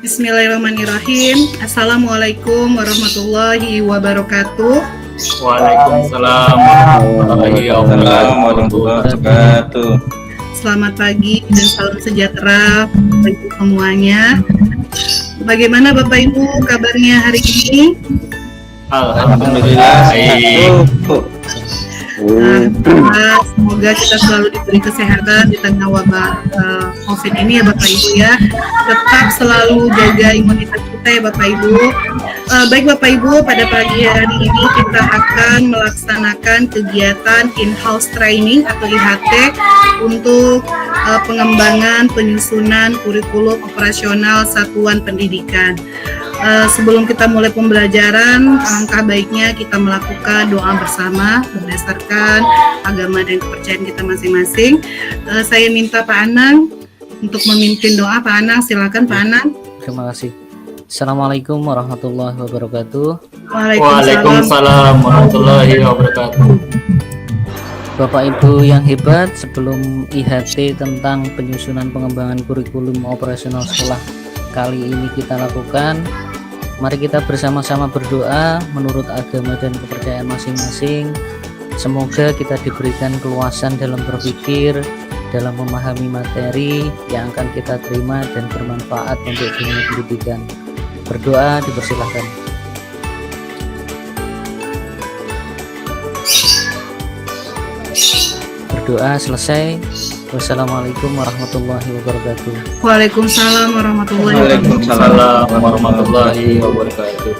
Bismillahirrahmanirrahim. Assalamualaikum warahmatullahi wabarakatuh. Waalaikumsalam warahmatullahi wabarakatuh. Selamat pagi dan salam sejahtera bagi semuanya. Bagaimana Bapak Ibu kabarnya hari ini? Alhamdulillah baik. Semoga kita selalu diberi kesehatan di tengah wabah COVID ini ya Bapak Ibu ya. Tetap selalu jaga imunitas kita ya Bapak Ibu. Baik Bapak Ibu, pada pagi hari ini kita akan melaksanakan kegiatan in-house training atau IHT untuk pengembangan penyusunan kurikulum operasional satuan pendidikan. Sebelum kita mulai pembelajaran, alangkah baiknya kita melakukan doa bersama berdasarkan agama dan kepercayaan kita masing-masing. Saya minta Pak Anang untuk memimpin doa. Pak Anang, silakan Pak Anang. Terima kasih. Assalamualaikum warahmatullahi wabarakatuh. Waalaikumsalam warahmatullahi wabarakatuh. Bapak Ibu yang hebat, sebelum IHT tentang penyusunan pengembangan kurikulum operasional sekolah kali ini kita lakukan, mari kita bersama-sama berdoa menurut agama dan kepercayaan masing-masing. Semoga kita diberikan keluasan dalam berpikir, dalam memahami materi yang akan kita terima dan bermanfaat untuk dunia pendidikan. Berdoa dipersilahkan. Berdoa selesai. Wassalamualaikum warahmatullahi wabarakatuh. Waalaikumsalam warahmatullahi wabarakatuh.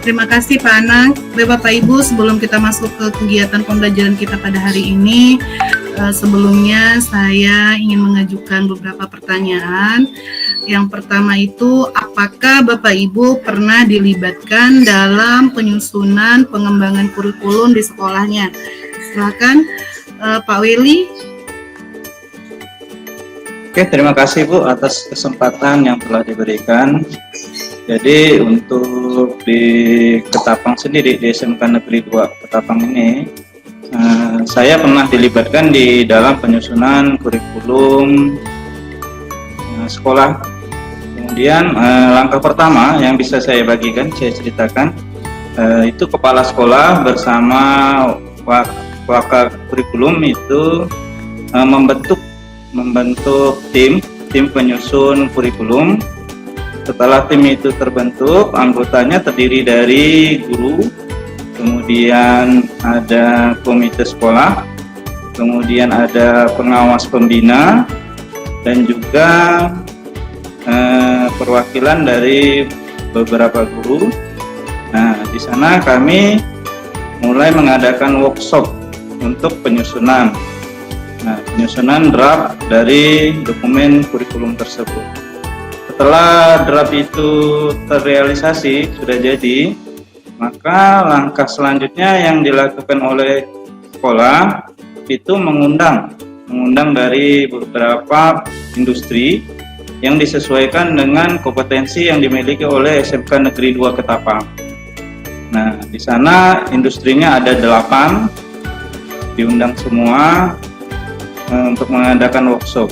Terima kasih Pak Anang. Bapak Ibu, sebelum kita masuk ke kegiatan pembelajaran kita pada hari ini, sebelumnya saya ingin mengajukan beberapa pertanyaan. Yang pertama itu, apakah Bapak Ibu pernah dilibatkan dalam penyusunan pengembangan kurikulum di sekolahnya? Silakan Pak Willy. Oke, terima kasih Bu atas kesempatan yang telah diberikan. Jadi untuk di Ketapang sendiri, di SMK Negeri 2 Ketapang ini, saya pernah dilibatkan di dalam penyusunan kurikulum sekolah. Kemudian langkah pertama yang bisa saya bagikan, saya ceritakan, itu kepala sekolah bersama wakil kurikulum itu membentuk tim penyusun kurikulum. Setelah tim itu terbentuk, anggotanya terdiri dari guru, kemudian ada komite sekolah, kemudian ada pengawas pembina, dan juga perwakilan dari beberapa guru. Nah, di sana kami mulai mengadakan workshop untuk penyusunan. Nah, penyusunan draft dari dokumen kurikulum tersebut. Setelah draft itu terrealisasi, sudah jadi, maka langkah selanjutnya yang dilakukan oleh sekolah itu mengundang dari beberapa industri yang disesuaikan dengan kompetensi yang dimiliki oleh SMK Negeri 2 Ketapang. Nah, di sana industrinya ada 8, diundang semua untuk mengadakan workshop.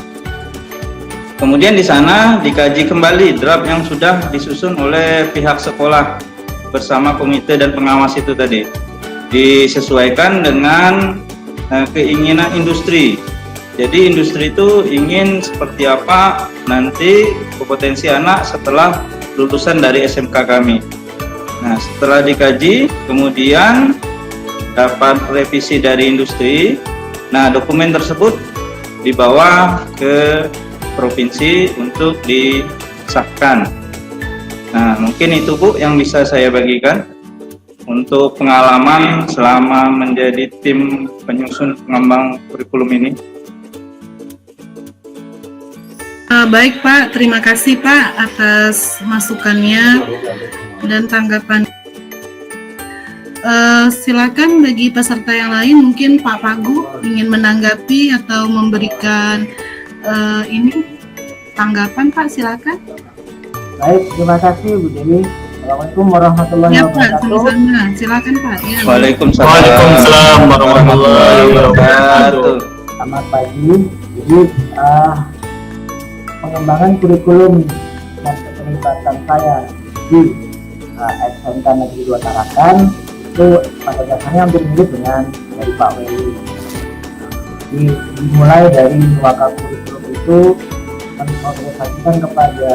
Kemudian di sana dikaji kembali draft yang sudah disusun oleh pihak sekolah bersama komite dan pengawas itu tadi, disesuaikan dengan keinginan industri. Jadi industri itu ingin seperti apa nanti kompetensi anak setelah lulusan dari SMK kami. Nah, setelah dikaji, kemudian dapat revisi dari industri. Nah, dokumen tersebut dibawa ke provinsi untuk disahkan. Nah, mungkin itu Bu yang bisa saya bagikan untuk pengalaman selama menjadi tim penyusun pengembang kurikulum ini. Baik Pak, terima kasih Pak atas masukannya dan tanggapan. Silakan bagi peserta yang lain, mungkin Pak Pagu ingin menanggapi atau memberikan ini tanggapan Pak, silakan. Baik, terima kasih Bu Dewi. Assalamualaikum warahmatullahi wabarakatuh. Sama-sama. Silakan Pak. Ya. Waalaikumsalam warahmatullahi wabarakatuh. Selamat pagi. Jadi pengembangan kurikulum keterlibatan saya di SMK Negeri 2 Tarakan itu pada dasarnya hampir mirip dengan dari Pak Weli. Dimulai dari wakaf kurikulum itu mensosialisasikan kepada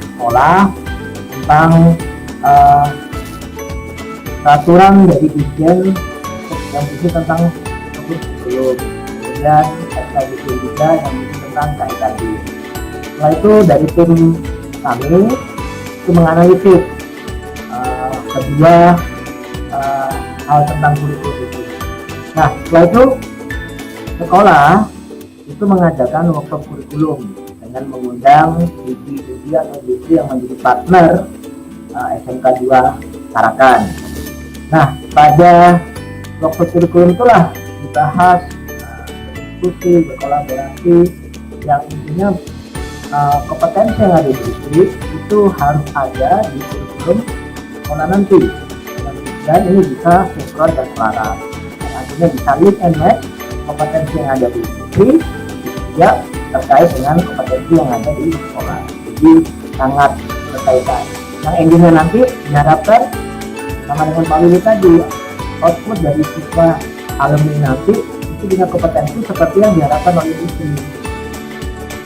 sekolah tentang peraturan dari Dirjen yang berisi tentang kurikulum, kemudian SKDP juga yang berisi tentang KIKD. Setelah itu dari tim kami itu menganalisis kedua hal tentang kurikulum itu. Nah, setelah itu sekolah itu mengadakan workshop kurikulum dengan mengundang studi atau industri yang menjadi partner SMK 2 Tarakan. Nah, pada workshop kurikulum itulah dibahas, diskusi, berkolaborasi, yang intinya kompetensi yang ada di industri itu harus ada di kurikulum sekolah nanti, dan ini bisa sinkron dan selaras. Artinya bisa link and match kompetensi yang ada di industri ya terkait dengan kompetensi yang ada di sekolah. Jadi sangat berkaitan. Yang endingnya nanti diharapkan sama dengan Pak Willy tadi, output dari siswa alumni nanti itu punya kompetensi seperti yang diharapkan oleh industri.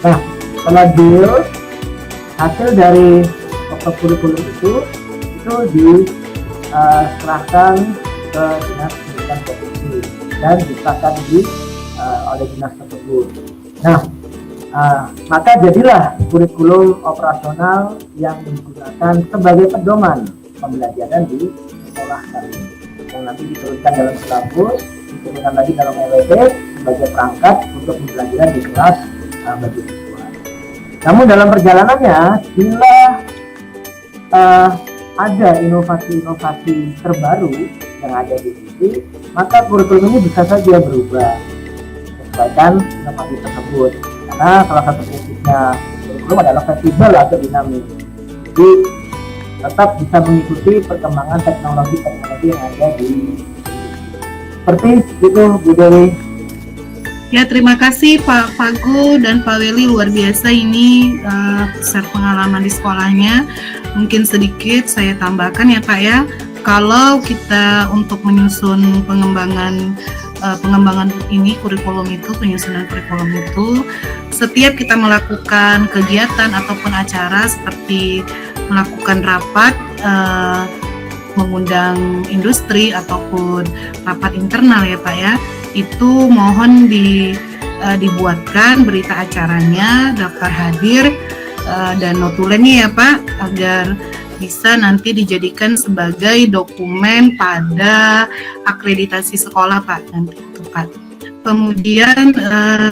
Nah, setelah deal hasil dari kurikulum itu diserahkan ke dinas pendidikan provinsi dan disahkan oleh dinas tersebut. Nah, maka jadilah kurikulum operasional yang digunakan sebagai pedoman pembelajaran di sekolah kami, yang nanti diturunkan dalam silabus, diturunkan lagi dalam EWT sebagai perangkat untuk pembelajaran di kelas bagi siswa. Namun dalam perjalanannya, bila ada inovasi-inovasi terbaru yang ada di sini, maka kurikulum ini bisa saja berubah sesuaikan inovasi tersebut. Karena salah satu prinsipnya kurikulum adalah fleksibel atau dinamis. Jadi tetap bisa mengikuti perkembangan teknologi yang ada di seperti itu, Bu Dewi. Ya, terima kasih Pak Fagu dan Pak Weli, luar biasa ini share pengalaman di sekolahnya. Mungkin sedikit saya tambahkan ya Pak ya, kalau kita untuk menyusun pengembangan ini kurikulum itu, penyusunan kurikulum itu, setiap kita melakukan kegiatan ataupun acara seperti melakukan rapat, mengundang industri ataupun rapat internal ya Pak ya, itu mohon dibuatkan berita acaranya, daftar hadir, dan notulennya ya Pak, agar bisa nanti dijadikan sebagai dokumen pada akreditasi sekolah Pak nanti itu Pak. Kemudian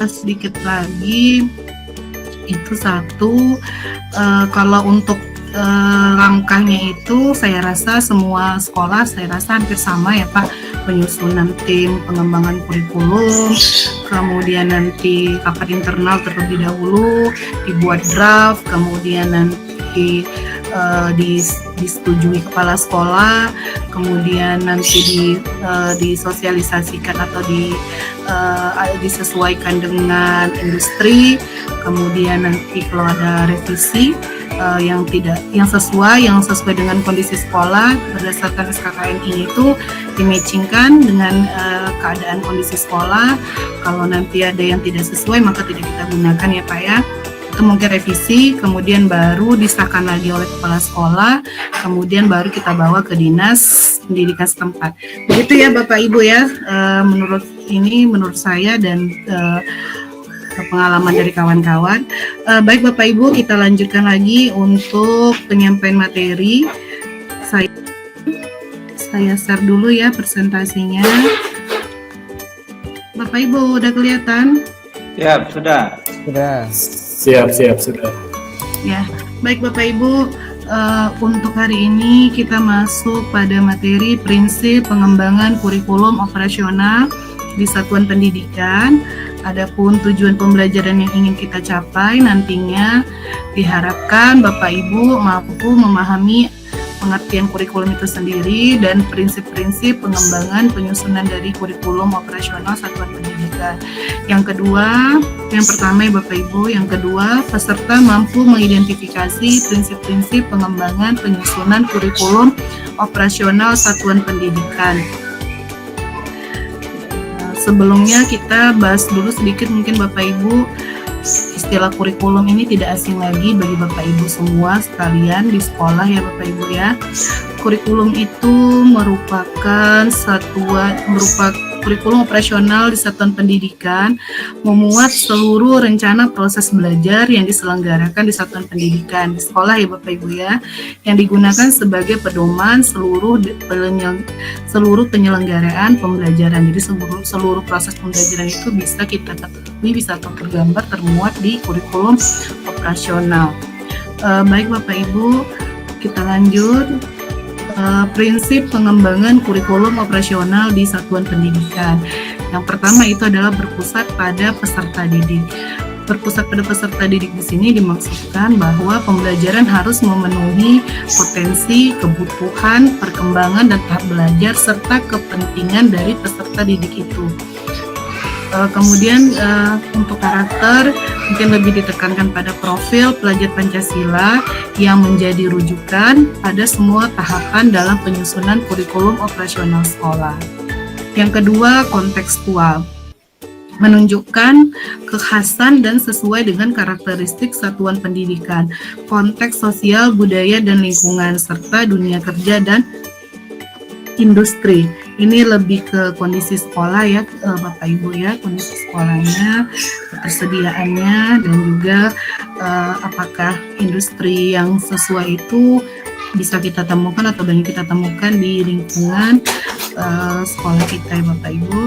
sedikit lagi itu satu, kalau untuk langkahnya itu saya rasa semua sekolah hampir sama ya Pak, penyusunan tim pengembangan kurikulum, kemudian nanti rapat internal terlebih dahulu, dibuat draft, kemudian nanti disetujui kepala sekolah, kemudian nanti disosialisasikan atau disesuaikan dengan industri, kemudian nanti kalau ada revisi yang sesuai dengan kondisi sekolah berdasarkan SKKN ini itu dimatchingkan dengan keadaan kondisi sekolah. Kalau nanti ada yang tidak sesuai maka tidak kita gunakan ya Pak ya. Itu mungkin revisi, kemudian baru disahkan lagi oleh kepala sekolah, kemudian baru kita bawa ke dinas pendidikan setempat. Begitu ya Bapak Ibu ya, menurut saya dan pengalaman dari kawan-kawan. Baik Bapak Ibu, kita lanjutkan lagi untuk penyampaian materi. Saya share dulu ya presentasinya. Bapak Ibu udah kelihatan? Ya, sudah. Siap, sudah. Ya, baik Bapak Ibu, untuk hari ini kita masuk pada materi prinsip pengembangan kurikulum operasional di satuan pendidikan. Adapun tujuan pembelajaran yang ingin kita capai nantinya diharapkan Bapak Ibu mampu memahami pengertian kurikulum itu sendiri dan prinsip-prinsip pengembangan penyusunan dari kurikulum operasional satuan pendidikan. Yang kedua, yang pertama ya Bapak Ibu, yang kedua peserta mampu mengidentifikasi prinsip-prinsip pengembangan penyusunan kurikulum operasional satuan pendidikan. Sebelumnya kita bahas dulu sedikit mungkin Bapak Ibu, istilah kurikulum ini tidak asing lagi bagi Bapak Ibu semua sekalian di sekolah ya Bapak Ibu ya. Kurikulum itu merupakan kurikulum operasional di satuan pendidikan, memuat seluruh rencana proses belajar yang diselenggarakan di satuan pendidikan di sekolah ya Bapak Ibu ya, yang digunakan sebagai pedoman seluruh penyelenggaraan pembelajaran. Jadi seluruh proses pembelajaran itu bisa kita ketahui, bisa tergambar, termuat di kurikulum operasional. Baik Bapak Ibu, kita lanjut. Prinsip pengembangan kurikulum operasional di satuan pendidikan. Yang pertama itu adalah berpusat pada peserta didik. Berpusat pada peserta didik di sini dimaksudkan bahwa pembelajaran harus memenuhi potensi, kebutuhan, perkembangan dan tahap belajar serta kepentingan dari peserta didik itu. Kemudian untuk karakter mungkin lebih ditekankan pada profil pelajar Pancasila yang menjadi rujukan pada semua tahapan dalam penyusunan kurikulum operasional sekolah. Yang kedua, kontekstual, menunjukkan kekhasan dan sesuai dengan karakteristik satuan pendidikan, konteks sosial, budaya dan lingkungan serta dunia kerja dan industri. Ini lebih ke kondisi sekolah ya Bapak Ibu ya, kondisi sekolahnya, ketersediaannya dan juga apakah industri yang sesuai itu bisa kita temukan atau banyak kita temukan di lingkungan sekolah kita ya Bapak Ibu.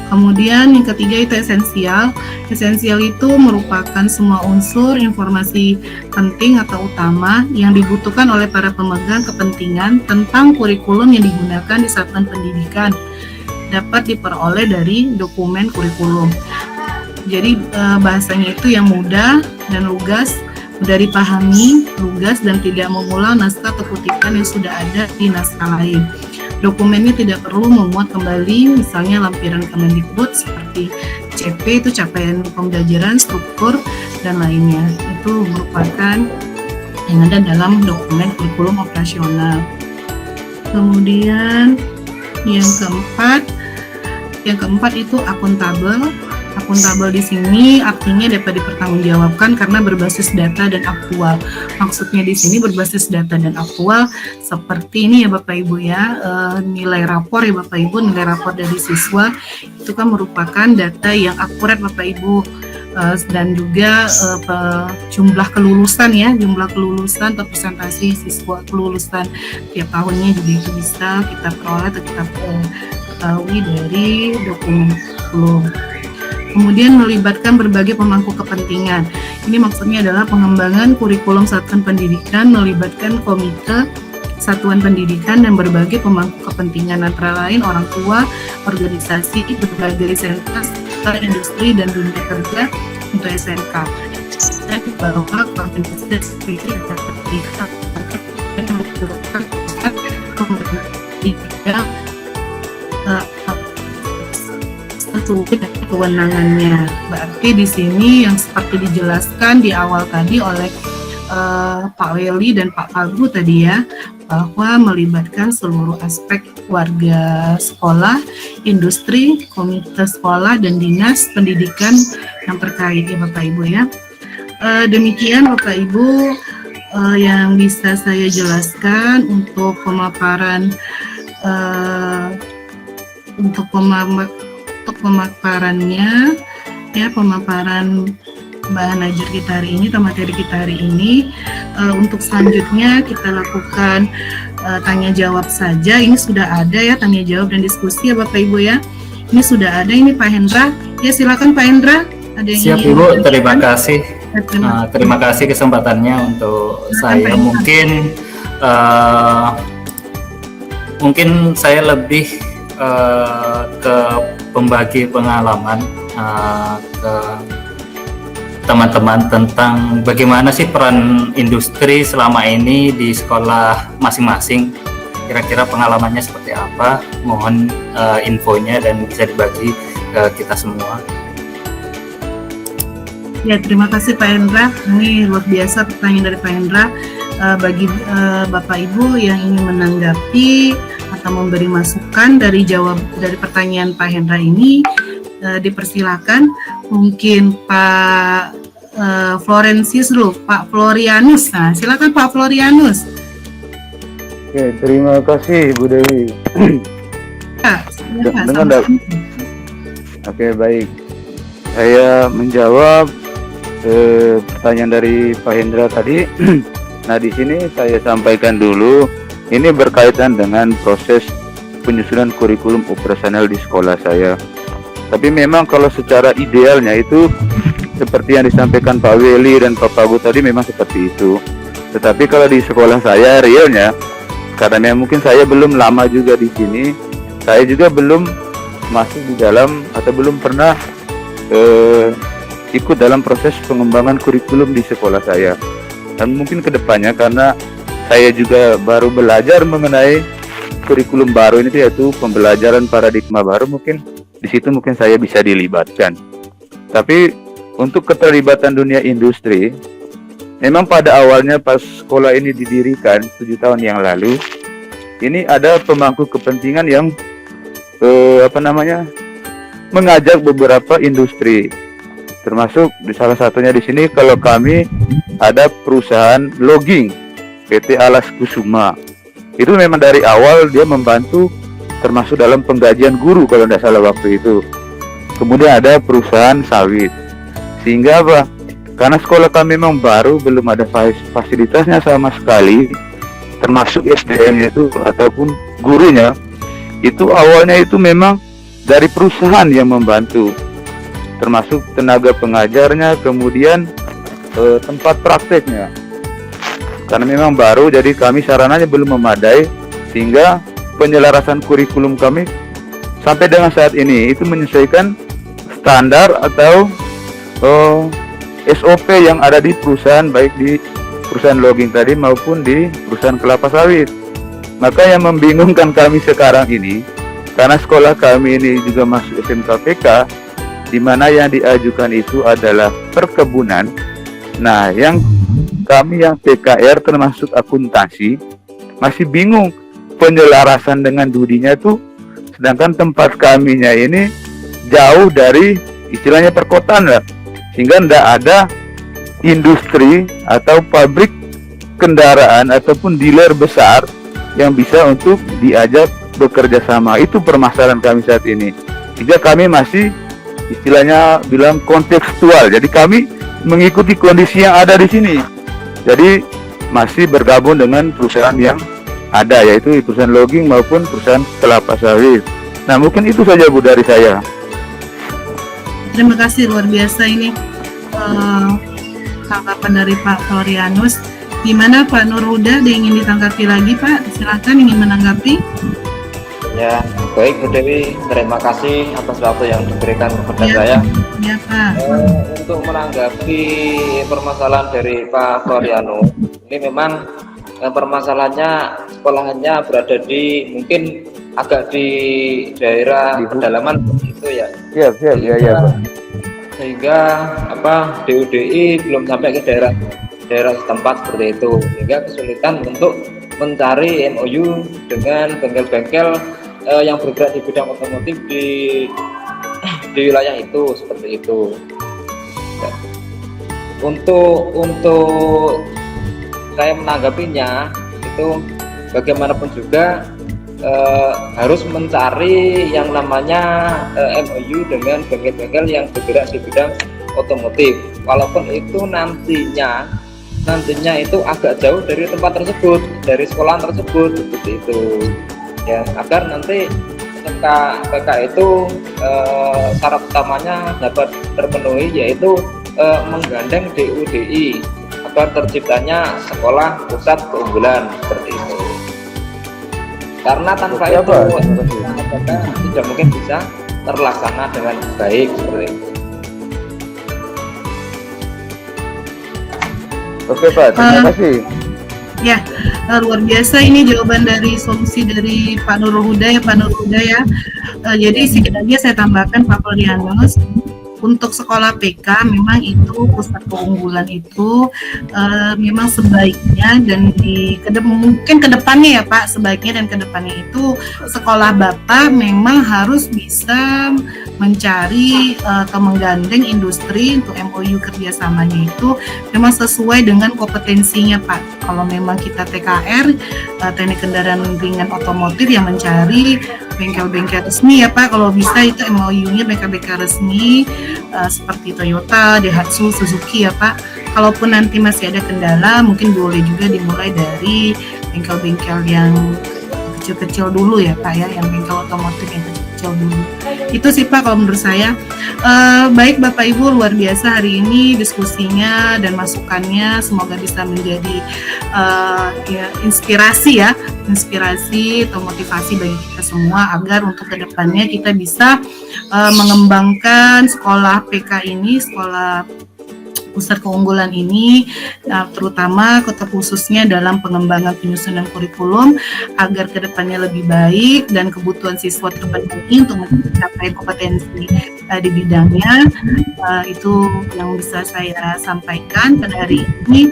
Kemudian yang ketiga itu esensial. Esensial itu merupakan semua unsur informasi penting atau utama yang dibutuhkan oleh para pemegang kepentingan tentang kurikulum yang digunakan di satuan pendidikan dapat diperoleh dari dokumen kurikulum. Jadi bahasanya itu yang mudah dan lugas, mudah dipahami, lugas dan tidak mengulang naskah atau kutipan yang sudah ada di naskah lain. Dokumennya tidak perlu memuat kembali misalnya lampiran Kemendikbud seperti CP itu capaian pembelajaran, struktur, dan lainnya. Itu merupakan yang ada dalam dokumen kurikulum operasional. Kemudian yang keempat itu akuntabel. Akuntabel di sini artinya dapat dipertanggungjawabkan karena berbasis data dan aktual. Maksudnya di sini berbasis data dan aktual seperti ini ya Bapak Ibu ya, nilai rapor ya Bapak Ibu, nilai rapor dari siswa itu kan merupakan data yang akurat Bapak Ibu, dan juga jumlah kelulusan ya, jumlah kelulusan atau presentasi siswa kelulusan tiap tahunnya juga itu bisa kita peroleh atau kita ketahui dari dokumen kurikulum. Kemudian melibatkan berbagai pemangku kepentingan. Ini maksudnya adalah pengembangan kurikulum satuan pendidikan melibatkan komite satuan pendidikan dan berbagai pemangku kepentingan antara lain orang tua, organisasi, berbagai SMK, industri dan dunia kerja untuk SMK. Dan bahwa koordinasi ini dapat dilihat dan menentukan pendidikan sesuai dengan kewenangannya. Berarti di sini yang seperti dijelaskan di awal tadi oleh Pak Weli dan Pak Pagu tadi ya, bahwa melibatkan seluruh aspek warga sekolah, industri, komite sekolah, dan dinas pendidikan yang terkait ya Bapak Ibu ya. Demikian Bapak Ibu yang bisa saya jelaskan untuk pemaparan pemaparannya ya, pemaparan bahan ajar kita hari ini atau materi kita hari ini. Untuk selanjutnya kita lakukan tanya jawab saja. Ini sudah ada ya tanya jawab dan diskusi ya Bapak Ibu ya. Ini sudah ada, ini Pak Hendra. Ya silakan Pak Hendra. Ada yang siap Ibu, terima kasih. Terima kasih kesempatannya untuk saya. Mungkin saya lebih ke pembagi pengalaman teman-teman tentang bagaimana sih peran industri selama ini di sekolah masing-masing. Kira-kira pengalamannya seperti apa? Mohon infonya dan bisa dibagi ke kita semua. Ya, terima kasih Pak Hendra. Ini luar biasa pertanyaan dari Pak Hendra. Bagi Bapak Ibu yang ingin menanggapi atau memberi masukan dari pertanyaan Pak Hendra ini, dipersilakan. Mungkin Pak Florensius dulu, Pak Florianus. Nah, silakan Pak Florianus. Oke, terima kasih Bu Dewi. Ya, silakan. Dengar enggak? Oke, baik. Saya menjawab pertanyaan dari Pak Hendra tadi. Nah, di sini saya sampaikan dulu, ini berkaitan dengan proses penyusunan kurikulum operasional di sekolah saya. Tapi memang kalau secara idealnya itu seperti yang disampaikan Pak Weli dan Pak Pagu tadi memang seperti itu. Tetapi kalau di sekolah saya realnya, karena mungkin saya belum lama juga di sini, saya juga belum masuk di dalam atau belum pernah ikut dalam proses pengembangan kurikulum di sekolah saya. Dan mungkin kedepannya karena saya juga baru belajar mengenai kurikulum baru ini, yaitu pembelajaran paradigma baru, mungkin di situ mungkin saya bisa dilibatkan. Tapi untuk keterlibatan dunia industri, memang pada awalnya pas sekolah ini didirikan 7 tahun yang lalu, ini ada pemangku kepentingan yang mengajak beberapa industri, termasuk di salah satunya di sini kalau kami ada perusahaan logging PT Alas Kusuma. Itu memang dari awal dia membantu termasuk dalam penggajian guru kalau tidak salah waktu itu. Kemudian ada perusahaan sawit. Sehingga apa? Karena sekolah kami memang baru, belum ada fasilitasnya sama sekali, termasuk SDM-nya itu ataupun gurunya. Itu awalnya itu memang dari perusahaan yang membantu, termasuk tenaga pengajarnya, kemudian tempat prakteknya. Karena memang baru, jadi kami sarananya belum memadai, sehingga penyelarasan kurikulum kami sampai dengan saat ini itu menyesuaikan standar atau SOP yang ada di perusahaan, baik di perusahaan logging tadi maupun di perusahaan kelapa sawit. Maka yang membingungkan kami sekarang ini, karena sekolah kami ini juga masuk SMKPK, di mana yang diajukan itu adalah perkebunan. Nah, yang kami yang PKR termasuk akuntansi masih bingung penyelarasan dengan dudinya itu, sedangkan tempat kaminya ini jauh dari istilahnya perkotaan lah, sehingga tidak ada industri atau pabrik kendaraan ataupun dealer besar yang bisa untuk diajak bekerja sama. Itu permasalahan kami saat ini, sehingga kami masih istilahnya bilang kontekstual. Jadi kami mengikuti kondisi yang ada di sini. Jadi masih bergabung dengan perusahaan yang ada, yaitu perusahaan logging maupun perusahaan kelapa sawit. Nah, mungkin itu saja Bu dari saya. Terima kasih, luar biasa ini tanggapan dari Pak Florianus. Gimana Pak Nurhuda, ada yang ingin ditanggapi lagi Pak? Silakan, ingin menanggapi. Ya, baik Bu Dewi, terima kasih atas waktu yang diberikan kepada saya. Ya Pak. Untuk menanggapi permasalahan dari Pak Florianus, ini memang permasalahannya sekolahnya berada di mungkin agak di daerah pedalaman itu ya. Siap, ya Pak. Sehingga DUDI belum sampai ke daerah setempat seperti itu, sehingga kesulitan untuk mencari MOU dengan bengkel-bengkel yang bergerak di bidang otomotif di wilayah itu, seperti itu. Ya. Untuk saya menanggapinya itu bagaimanapun juga harus mencari yang namanya MOU dengan bengkel-bengkel yang bergerak di bidang otomotif, walaupun itu nantinya itu agak jauh dari tempat tersebut, dari sekolahan tersebut, seperti itu ya, agar nanti PK itu syarat utamanya dapat terpenuhi, yaitu menggandeng DUDI agar terciptanya sekolah pusat keunggulan, seperti itu. Karena tanpa itu tidak mungkin bisa terlaksana dengan baik, seperti itu. Oke Pak, terima kasih. Ya, luar biasa ini jawaban dari solusi dari Pak Nurul Huda ya, Pak Nurul Huda ya. Jadi sekiranya saya tambahkan Pak Polianus, untuk sekolah PK memang itu pusat keunggulan itu memang sebaiknya dan mungkin kedepannya ya Pak, sebaiknya dan kedepannya itu sekolah Bapak memang harus bisa mencari atau menggandeng industri untuk MOU kerjasamanya itu memang sesuai dengan kompetensinya Pak. Kalau memang kita TKR, teknik kendaraan ringan otomotif yang mencari bengkel-bengkel resmi ya Pak, kalau bisa itu MOU-nya bengkel-bengkel resmi seperti Toyota, Daihatsu, Suzuki ya Pak. Kalaupun nanti masih ada kendala, mungkin boleh juga dimulai dari bengkel-bengkel yang kecil-kecil dulu ya Pak ya, yang bengkel otomotif yang kecil-kecil dulu. Itu sih Pak kalau menurut saya. Baik Bapak Ibu, luar biasa hari ini diskusinya dan masukannya, semoga bisa menjadi ya, inspirasi atau motivasi bagi kita semua agar untuk kedepannya kita bisa mengembangkan sekolah PK ini, sekolah pusat keunggulan ini, terutama khususnya dalam pengembangan penyusunan kurikulum agar kedepannya lebih baik dan kebutuhan siswa terpenuhi untuk mencapai kompetensi di bidangnya. Itu yang bisa saya sampaikan pada hari ini.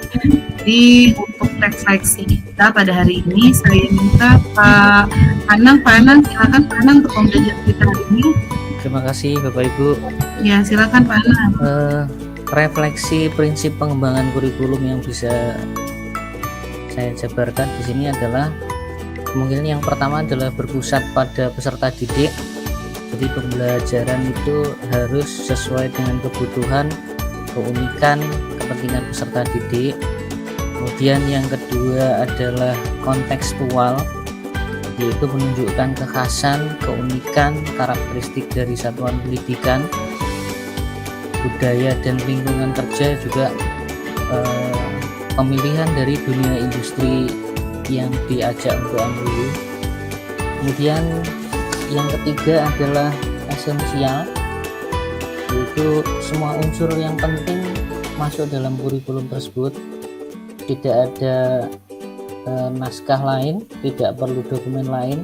Jadi untuk refleksi kita pada hari ini, saya minta Pak Anang, silakan Pak Anang untuk pembelajaran kita hari ini. Terima kasih Bapak Ibu. Ya silakan Pak Anang. Refleksi prinsip pengembangan kurikulum yang bisa saya jabarkan di sini adalah kemungkinan yang pertama adalah berpusat pada peserta didik. Jadi pembelajaran itu harus sesuai dengan kebutuhan, keunikan, kepentingan peserta didik. Kemudian yang kedua adalah kontekstual, yaitu menunjukkan kekhasan, keunikan, karakteristik dari satuan pendidikan, budaya dan lingkungan kerja, juga pemilihan dari dunia industri yang diajak untuk MOU. Kemudian yang ketiga adalah esensial, yaitu semua unsur yang penting masuk dalam kurikulum tersebut. Tidak ada naskah lain, tidak perlu dokumen lain,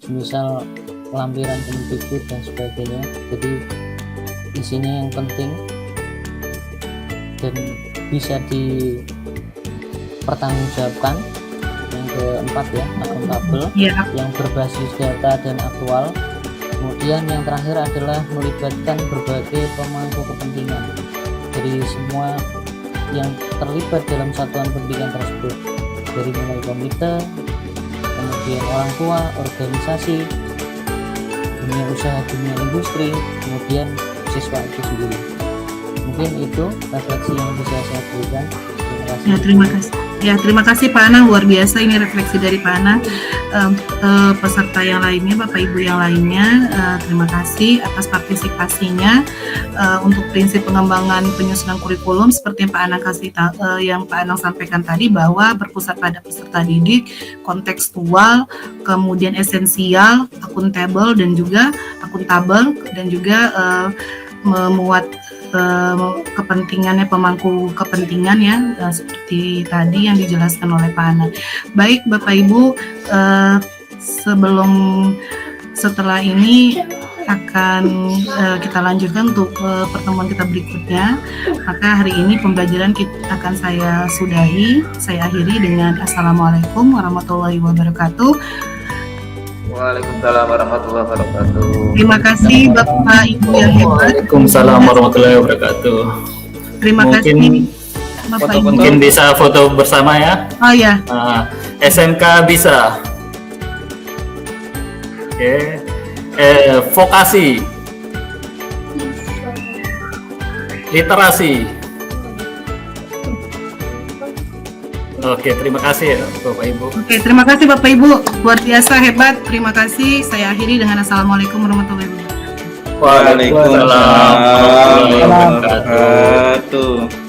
misal lampiran Kemendikbud dan sebagainya. Jadi isinya yang penting dan bisa dipertanggungjawabkan. Yang keempat ya, akuntabel, yang berbasis data dan aktual. Kemudian yang terakhir adalah melibatkan berbagai pemangku kepentingan dari semua yang terlibat dalam satuan pendidikan tersebut, dari mulai komite, kemudian orang tua, organisasi, dunia usaha, dunia industri, kemudian siswa itu sendiri. Mungkin itu refleksi yang bisa saya berikan. Terima kasih. Terima kasih Pak Anang, luar biasa ini refleksi dari Pak Anang. Peserta yang lainnya, Bapak Ibu yang lainnya, terima kasih atas partisipasinya. Untuk prinsip pengembangan penyusunan kurikulum seperti yang Pak Anang sampaikan tadi, bahwa berpusat pada peserta didik, kontekstual, kemudian esensial, akuntabel dan juga memuat kepentingannya, pemangku kepentingan ya, seperti tadi yang dijelaskan oleh Pak Anang. Baik Bapak Ibu, setelah ini akan kita lanjutkan untuk pertemuan kita berikutnya. Maka hari ini pembelajaran akan saya akhiri dengan Assalamualaikum warahmatullahi wabarakatuh. Waalaikumsalam warahmatullahi wabarakatuh. Terima kasih Bapak Ibu yang hebat. Waalaikumsalam warahmatullahi wabarakatuh. Terima kasih Bapak Ibu. Mungkin bisa foto bersama ya. Oh ya. SMK bisa. Oke. Vokasi. Literasi. Oke, terima kasih ya Bapak Ibu. Oke, terima kasih Bapak Ibu. Luar biasa hebat. Terima kasih. Saya akhiri dengan Assalamualaikum warahmatullahi wabarakatuh. Waalaikumsalam warahmatullahi wabarakatuh.